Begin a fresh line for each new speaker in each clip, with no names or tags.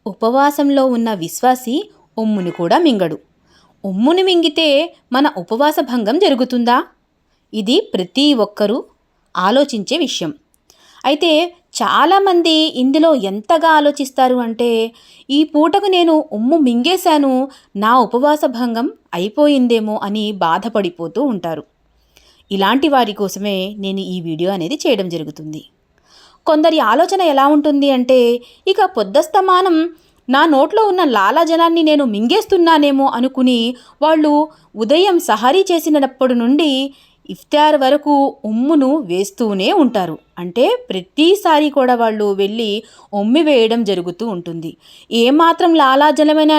ఉపవాసంలో ఉన్న విశ్వాసి ఉమ్ముని కూడా మింగడు. ఉమ్ముని మింగితే మన ఉపవాస భంగం జరుగుతుందా? ఇది ప్రతి ఒక్కరూ ఆలోచించే విషయం. అయితే చాలామంది ఇందులో ఎంతగా ఆలోచిస్తారు అంటే, ఈ పూటకు నేను ఉమ్ము మింగేశాను, నా ఉపవాస భంగం అయిపోయిందేమో అని బాధపడిపోతూ ఉంటారు. ఇలాంటి వారి కోసమే నేను ఈ వీడియో అనేది చేయడం జరుగుతుంది. కొందరి ఆలోచన ఎలా ఉంటుంది అంటే, ఇక పొద్దస్తమానం నా నోట్లో ఉన్న లాలాజలాన్ని నేను మింగేస్తున్నానేమో అనుకుని వాళ్ళు ఉదయం సహరీ చేసినప్పటి నుండి ఇఫ్తార్ వరకు ఉమ్మును వేస్తూనే ఉంటారు. అంటే ప్రతిసారి కూడా వాళ్ళు వెళ్ళి ఉమ్మి వేయడం జరుగుతూ ఉంటుంది. ఏమాత్రం లాలాజలమైన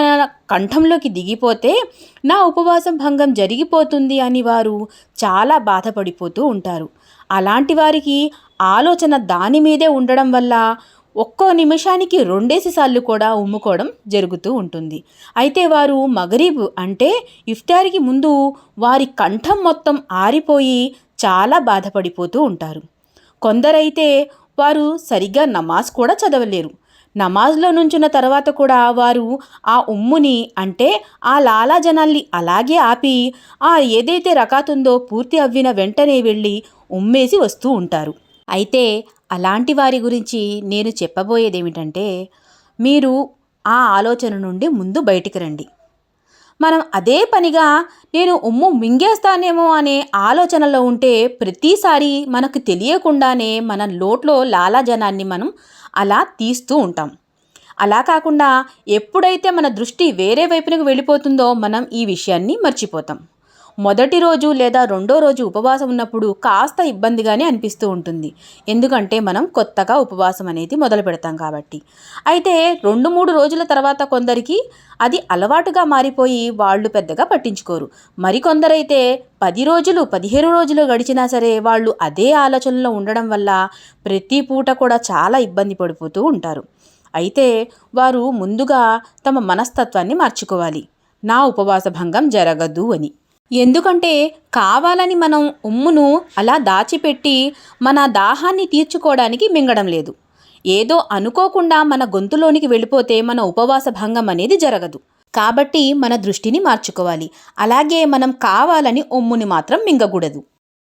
కంఠంలోకి దిగిపోతే నా ఉపవాసం భంగం జరిగిపోతుంది అని వారు చాలా బాధపడిపోతూ ఉంటారు. అలాంటి వారికి ఆలోచన దాని మీదే ఉండడం వల్ల ఒక్కో నిమిషానికి 2 సార్లు కూడా ఉమ్ముకోవడం జరుగుతూ ఉంటుంది. అయితే వారు మగరిబ్ అంటే ఇఫ్తార్కి ముందు వారి కంఠం మొత్తం ఆరిపోయి చాలా బాధపడిపోతూ ఉంటారు. కొందరైతే వారు సరిగ్గా నమాజ్ కూడా చదవలేరు. నమాజ్లో నుంచున్న తర్వాత కూడా వారు ఆ ఉమ్ముని అంటే ఆ లాలాజనాల్ని అలాగే ఆపి ఏదైతే రకాత్ ఉందో పూర్తి అవ్విన వెంటనే వెళ్ళి ఉమ్మేసి వస్తూ ఉంటారు. అయితే అలాంటి వారి గురించి నేను చెప్పబోయేదేమిటంటే, మీరు ఆ ఆలోచన నుండి ముందు బయటికి రండి. మనం అదే పనిగా నేను ఉమ్ము మింగేస్తానేమో అనే ఆలోచనలో ఉంటే ప్రతిసారి మనకు తెలియకుండానే మన నోట్లో లాలాజలాన్ని మనం అలా తీస్తూ ఉంటాం. అలా కాకుండా ఎప్పుడైతే మన దృష్టి వేరే వైపునకు వెళ్ళిపోతుందో మనం ఈ విషయాన్ని మర్చిపోతాం. మొదటి రోజు లేదా రెండో రోజు ఉపవాసం ఉన్నప్పుడు కాస్త ఇబ్బందిగానే అనిపిస్తూ ఉంటుంది. ఎందుకంటే మనం కొత్తగా ఉపవాసం అనేది మొదలు పెడతాం కాబట్టి. అయితే 2-3 రోజుల తర్వాత కొందరికి అది అలవాటుగా మారిపోయి వాళ్ళు పెద్దగా పట్టించుకోరు. మరికొందరైతే 10 రోజులు 15 రోజులు గడిచినా సరే వాళ్ళు అదే ఆలోచనలో ఉండడం వల్ల ప్రతి పూట కూడా చాలా ఇబ్బంది పడిపోతూ ఉంటారు. అయితే వారు ముందుగా తమ మనస్తత్వాన్ని మార్చుకోవాలి. నా ఉపవాస భంగం జరగదు అని. ఎందుకంటే కావాలని మనం ఉమ్మును అలా దాచిపెట్టి మన దాహాన్ని తీర్చుకోవడానికి మింగడం లేదు. ఏదో అనుకోకుండా మన గొంతులోనికి వెళ్ళిపోతే మన ఉపవాస భంగం అనేది జరగదు. కాబట్టి మన దృష్టిని మార్చుకోవాలి. అలాగే మనం కావాలని ఉమ్ముని మాత్రం మింగకూడదు.